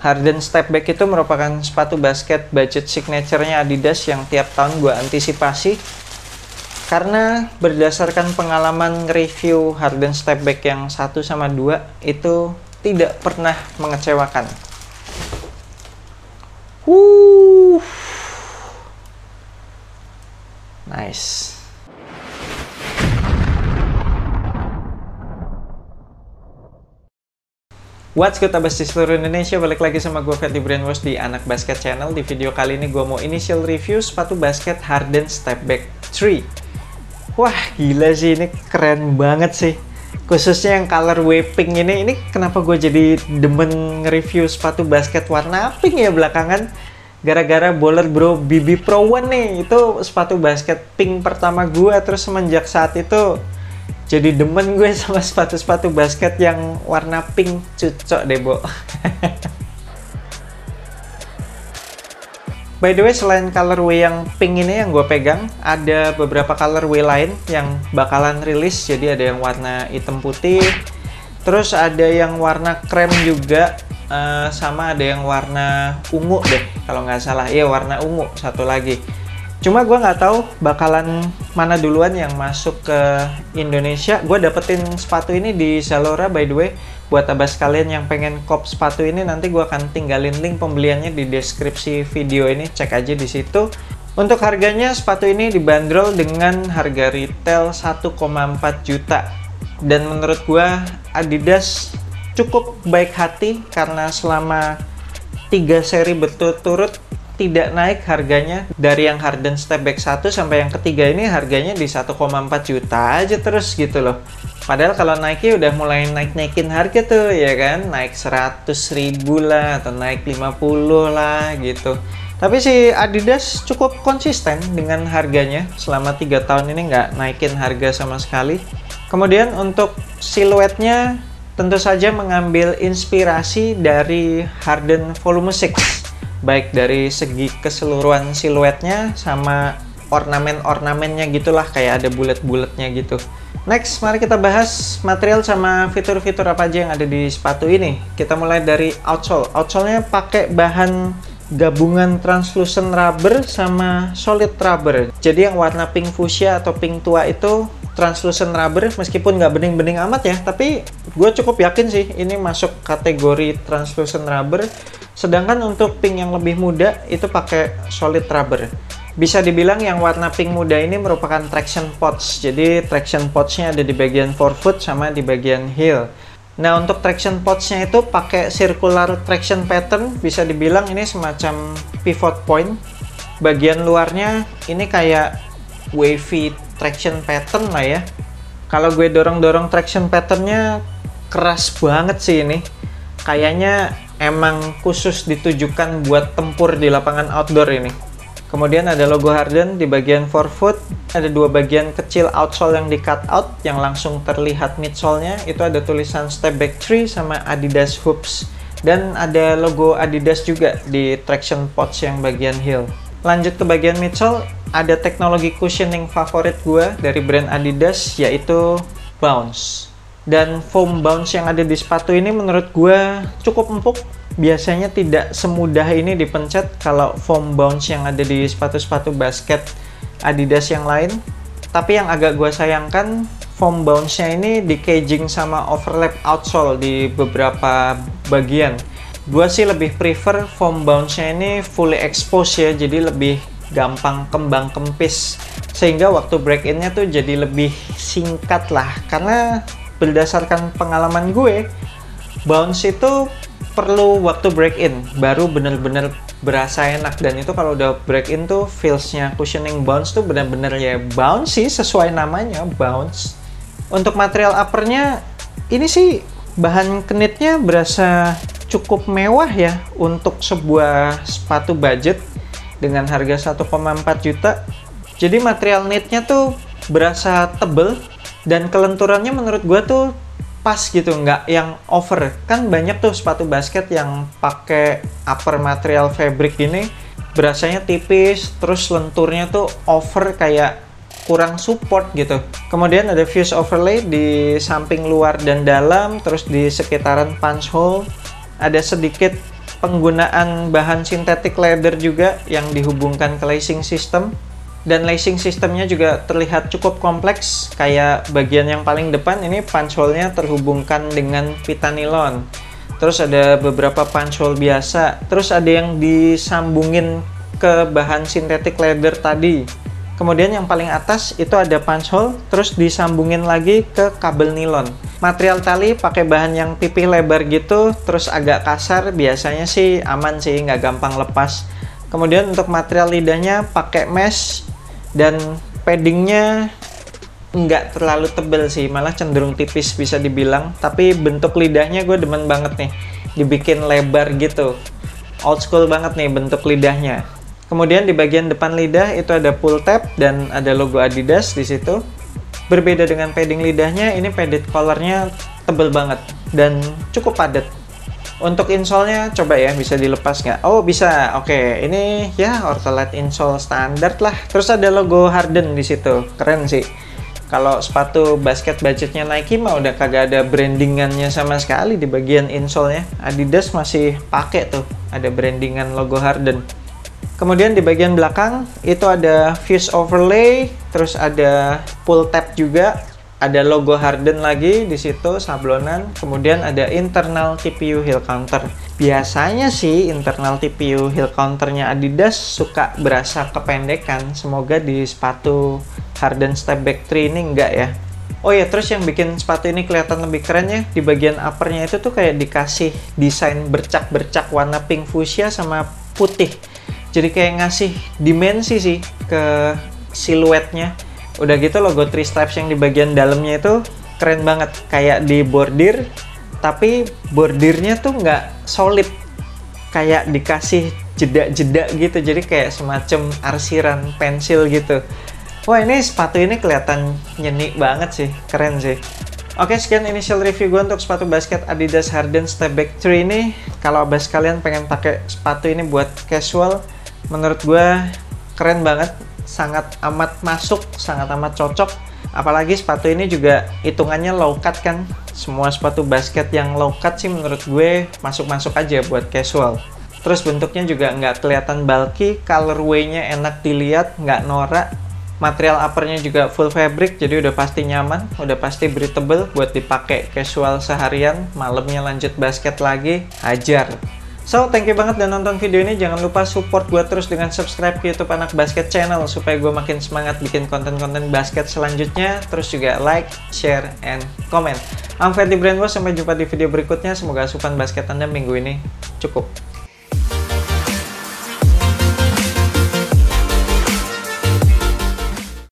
Harden Stepback itu merupakan sepatu basket budget signature-nya Adidas yang tiap tahun gue antisipasi. Karena berdasarkan pengalaman review Harden Stepback yang 1 sama 2 itu tidak pernah mengecewakan. Nice. What's good abas di seluruh Indonesia, balik lagi sama gue Fatty Brainwash di Anak Basket Channel. Di video kali ini gue mau initial review sepatu basket Harden Stepback 3. Wah gila sih, ini keren banget sih. Khususnya yang colorway pink ini kenapa gue jadi demen nge-review sepatu basket warna pink ya belakangan. Gara-gara Baller Bro BB Pro One nih, itu sepatu basket pink pertama gue. Terus semenjak saat itu jadi demen gue sama sepatu-sepatu basket yang warna pink, cocok deh, Bo. By the way, selain colorway yang pink ini yang gue pegang, ada beberapa colorway lain yang bakalan rilis. Jadi ada yang warna hitam putih, terus ada yang warna krem juga, sama ada yang warna ungu deh, kalau nggak salah. Iya, warna ungu satu lagi. Cuma gue nggak tahu bakalan mana duluan yang masuk ke Indonesia. Gue dapetin sepatu ini di Zalora, by the way. Buat abas kalian yang pengen kop sepatu ini, nanti gue akan tinggalin link pembeliannya di deskripsi video ini. Cek aja di situ. Untuk harganya, sepatu ini dibanderol dengan harga retail 1,4 juta. Dan menurut gue, Adidas cukup baik hati karena selama 3 seri berturut-turut tidak naik harganya. Dari yang Harden Stepback 1 sampai yang ketiga ini harganya di 1,4 juta aja terus gitu loh. Padahal kalau Nike udah mulai naikin harga tuh ya kan, naik 100.000 lah atau naik 50 lah gitu. Tapi si Adidas cukup konsisten dengan harganya, selama 3 tahun ini nggak naikin harga sama sekali. Kemudian untuk siluetnya tentu saja mengambil inspirasi dari Harden Volume 6. Baik dari segi keseluruhan siluetnya sama ornamen-ornamennya gitulah, kayak ada bulat-bulatnya gitu. Next, mari kita bahas material sama fitur-fitur apa aja yang ada di sepatu ini. Kita mulai dari outsole. Outsole-nya pakai bahan gabungan translucent rubber sama solid rubber. Jadi yang warna pink fuchsia atau pink tua itu translucent rubber, meskipun nggak bening-bening amat ya, tapi gue cukup yakin sih ini masuk kategori translucent rubber. Sedangkan untuk pink yang lebih muda itu pakai solid rubber. Bisa dibilang yang warna pink muda ini merupakan traction pods. Jadi traction pods-nya ada di bagian forefoot sama di bagian heel. Nah, untuk traction pods-nya itu pakai circular traction pattern. Bisa dibilang ini semacam pivot point. Bagian luarnya ini kayak wavy traction pattern lah ya. Kalau gue dorong-dorong traction pattern-nya keras banget sih ini. Kayaknya emang khusus ditujukan buat tempur di lapangan outdoor ini. Kemudian ada logo Harden di bagian forefoot. Ada 2 bagian kecil outsole yang di cut out, yang langsung terlihat midsole-nya. Itu ada tulisan Stepback 3 sama Adidas Hoops. Dan ada logo Adidas juga di traction pods yang bagian heel. Lanjut ke bagian midsole, ada teknologi cushioning favorit gue dari brand Adidas, yaitu Bounce. Dan foam bounce yang ada di sepatu ini menurut gue cukup empuk. Biasanya tidak semudah ini dipencet kalau foam bounce yang ada di sepatu-sepatu basket Adidas yang lain. Tapi yang agak gue sayangkan, foam bounce-nya ini di caging sama overlap outsole di beberapa bagian. Gue sih lebih prefer foam bounce-nya ini fully exposed ya, jadi lebih gampang kembang kempis. Sehingga waktu break-in-nya tuh jadi lebih singkat lah. Karena berdasarkan pengalaman gue, bounce itu perlu waktu break-in baru bener-bener berasa enak. Dan itu kalau udah break-in tuh feels-nya cushioning bounce tuh bener-bener ya bounce sih, sesuai namanya, bounce. Untuk material uppernya ini sih bahan knitnya berasa cukup mewah ya untuk sebuah sepatu budget dengan harga 1,4 juta. Jadi material knitnya tuh berasa tebel dan kelenturannya menurut gue tuh pas gitu, nggak yang over. Kan banyak tuh sepatu basket yang pakai upper material fabric gini, berasanya tipis, terus lenturnya tuh over, kayak kurang support gitu. Kemudian ada fuse overlay di samping luar dan dalam, terus di sekitaran punch hole ada sedikit penggunaan bahan synthetic leather juga yang dihubungkan ke lacing system. Dan lacing systemnya juga terlihat cukup kompleks, kayak bagian yang paling depan ini punch hole-nya terhubungkan dengan pita nilon. Terus ada beberapa punch hole biasa, terus ada yang disambungin ke bahan synthetic leather tadi. Kemudian yang paling atas itu ada punch hole, terus disambungin lagi ke kabel nilon. Material tali pakai bahan yang pipih lebar gitu, terus agak kasar, biasanya sih aman sih, nggak gampang lepas. Kemudian untuk material lidahnya pakai mesh, dan paddingnya nggak terlalu tebel sih, malah cenderung tipis bisa dibilang. Tapi bentuk lidahnya gue demen banget nih, dibikin lebar gitu, old school banget nih bentuk lidahnya. Kemudian di bagian depan lidah itu ada pull tab dan ada logo Adidas di situ. Berbeda dengan padding lidahnya, ini padded collarnya tebel banget dan cukup padat. Untuk insole-nya coba ya, bisa dilepas nggak? Oh bisa, oke. Ini ya Ortholite insole standar lah. Terus ada logo Harden di situ, keren sih. Kalau sepatu basket budgetnya Nike mah udah kagak ada brandingannya sama sekali di bagian insole-nya. Adidas masih pakai tuh, ada brandingan logo Harden. Kemudian di bagian belakang itu ada fuse overlay, terus ada pull tab juga. Ada logo Harden lagi di situ, sablonan. Kemudian ada internal TPU heel counter. Biasanya sih internal TPU heel counternya Adidas suka berasa kependekan. Semoga di sepatu Harden Step Back 3 ini enggak ya. Oh ya, terus yang bikin sepatu ini kelihatan lebih keren ya, di bagian uppernya itu tuh kayak dikasih desain bercak-bercak warna pink fuchsia sama putih. Jadi kayak ngasih dimensi sih ke siluetnya. Udah gitu logo 3 stripes yang di bagian dalamnya itu keren banget, kayak di bordir, tapi bordirnya tuh nggak solid, kayak dikasih jeda-jeda gitu, jadi kayak semacam arsiran pensil gitu. Wah, ini sepatu ini kelihatan nyeni banget sih, keren sih. Oke, sekian initial review gue untuk sepatu basket Adidas Harden Step Back 3 ini. Kalau abas kalian pengen pakai sepatu ini buat casual, menurut gue keren banget. Sangat amat masuk, sangat amat cocok. Apalagi sepatu ini juga hitungannya low cut kan. Semua sepatu basket yang low cut sih menurut gue masuk-masuk aja buat casual. Terus bentuknya juga nggak kelihatan bulky, colorway-nya enak dilihat, nggak norak. Material uppernya juga full fabric, jadi udah pasti nyaman, udah pasti breathable buat dipakai casual seharian. Malamnya lanjut basket lagi, hajar. So, thank you banget udah nonton video ini. Jangan lupa support gue terus dengan subscribe ke YouTube Anak Basket Channel supaya gue makin semangat bikin konten-konten basket selanjutnya. Terus juga like, share, and comment. I'm Ferdi Brainwash, sampai jumpa di video berikutnya. Semoga asupan basket Anda minggu ini cukup.